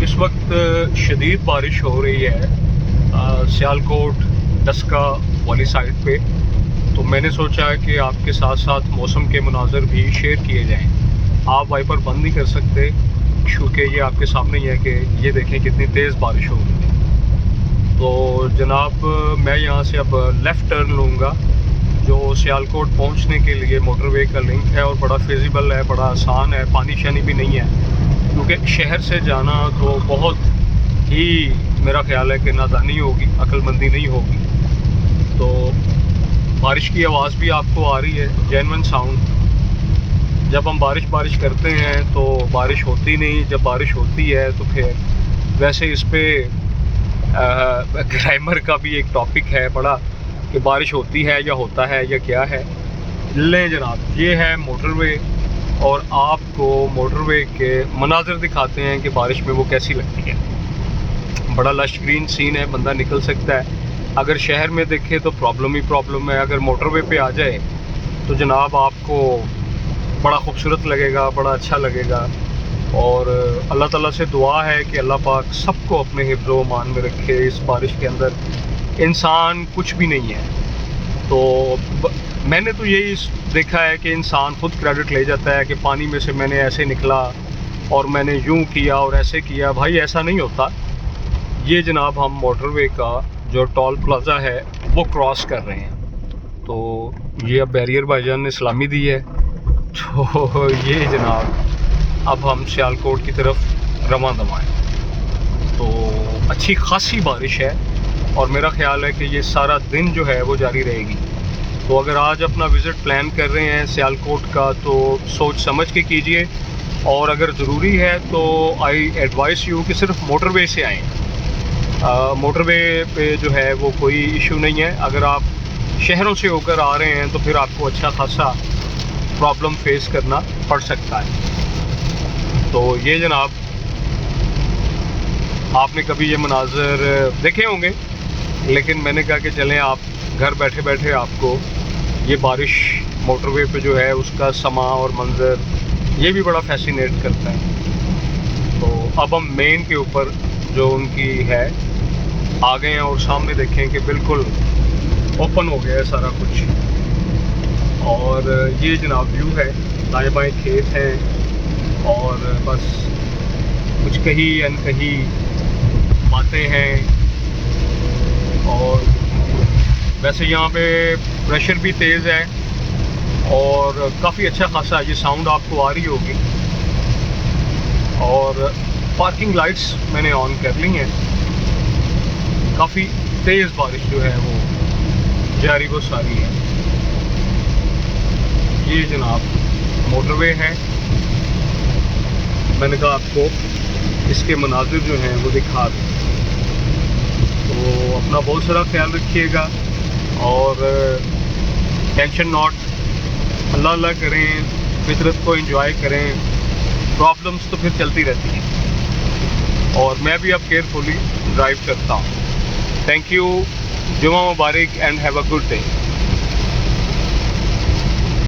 इस वक्त शदीद बारिश हो रही है सियालकोट डस्का वाली साइड पे। तो मैंने सोचा कि आपके साथ साथ मौसम के मनाज़र भी शेयर किए जाएं। आप वाइपर बंद नहीं कर सकते क्योंकि ये आपके सामने ही है कि ये देखें कितनी तेज़ बारिश हो रही है। तो जनाब मैं यहाँ से अब लेफ़्ट टर्न लूँगा जो सियालकोट पहुँचने के लिए मोटरवे का लिंक है और बड़ा फिजिबल है, बड़ा आसान है, पानी शानी भी नहीं है क्योंकि शहर से जाना तो बहुत ही मेरा ख्याल है कि नादानी होगी, अक्लमंदी नहीं होगी। तो बारिश की आवाज़ भी आपको आ रही है, जेन्युइन साउंड। जब हम बारिश करते हैं तो बारिश होती नहीं, जब बारिश होती है तो फिर वैसे इस पे ग्रामर का भी एक टॉपिक है बड़ा कि बारिश होती है या होता है या क्या है। लें जनाब, ये है मोटरवे और आपको मोटरवे के मनाज़र दिखाते हैं कि बारिश में वो कैसी लगती है। बड़ा लश ग्रीन सीन है, बंदा निकल सकता है। अगर शहर में देखे तो प्रॉब्लम ही प्रॉब्लम है, अगर मोटरवे पे आ जाए तो जनाब आपको बड़ा खूबसूरत लगेगा, बड़ा अच्छा लगेगा। और अल्लाह ताला से दुआ है कि अल्लाह पाक सबको अपने हिफ्ज़ व अमान में रखे। इस बारिश के अंदर इंसान कुछ भी नहीं है। तो मैंने तो यही देखा है कि इंसान खुद क्रेडिट ले जाता है कि पानी में से मैंने ऐसे निकला और मैंने यूं किया और ऐसे किया। भाई ऐसा नहीं होता। ये जनाब हम मोटरवे का जो टोल प्लाज़ा है वो क्रॉस कर रहे हैं। तो ये अब बैरियर भाईजान ने सलामी दी है। तो ये जनाब अब हम सियालकोट की तरफ रवां दवाएँ। तो अच्छी खासी बारिश है और मेरा ख्याल है कि ये सारा दिन जो है वो जारी रहेगी। तो अगर आज अपना विज़िट प्लान कर रहे हैं सियालकोट का तो सोच समझ के कीजिए, और अगर ज़रूरी है तो आई एडवाइस यू कि सिर्फ मोटरवे से आएँ। मोटरवे पे जो है वो कोई इशू नहीं है। अगर आप शहरों से होकर आ रहे हैं तो फिर आपको अच्छा खासा प्रॉब्लम फेस करना पड़ सकता है। तो ये जनाब आपने कभी ये मनाज़र देखे होंगे, लेकिन मैंने कहा कि चलें आप घर बैठे बैठे आपको ये बारिश मोटरवे पे जो है उसका समा और मंज़र ये भी बड़ा फैसिनेट करता है। तो अब हम मेन के ऊपर जो उनकी है आ गए हैं और सामने देखें कि बिल्कुल ओपन हो गया है सारा कुछ। और ये जनाब व्यू है, दाएं बाएं खेत हैं और बस कुछ कहीं अनकहीं बातें हैं। और वैसे यहाँ पे प्रेशर भी तेज़ है और काफ़ी अच्छा खासा ये साउंड आपको आ रही होगी। और पार्किंग लाइट्स मैंने ऑन कर ली हैं। काफ़ी तेज़ बारिश जो है वो जारी वो सारी है। ये जनाब मोटरवे है। मैंने कहा आपको इसके मनाज़िर जो हैं वो दिखा दें। तो अपना बहुत सारा ख्याल रखिएगा और टेंशन नॉट, अल्लाह अल्लाह करें, फितरत को एंजॉय करें। प्रॉब्लम्स तो फिर चलती रहती हैं और मैं भी अब केयरफुली ड्राइव करता हूँ। थैंक यू, जुमा मुबारक and have a good day.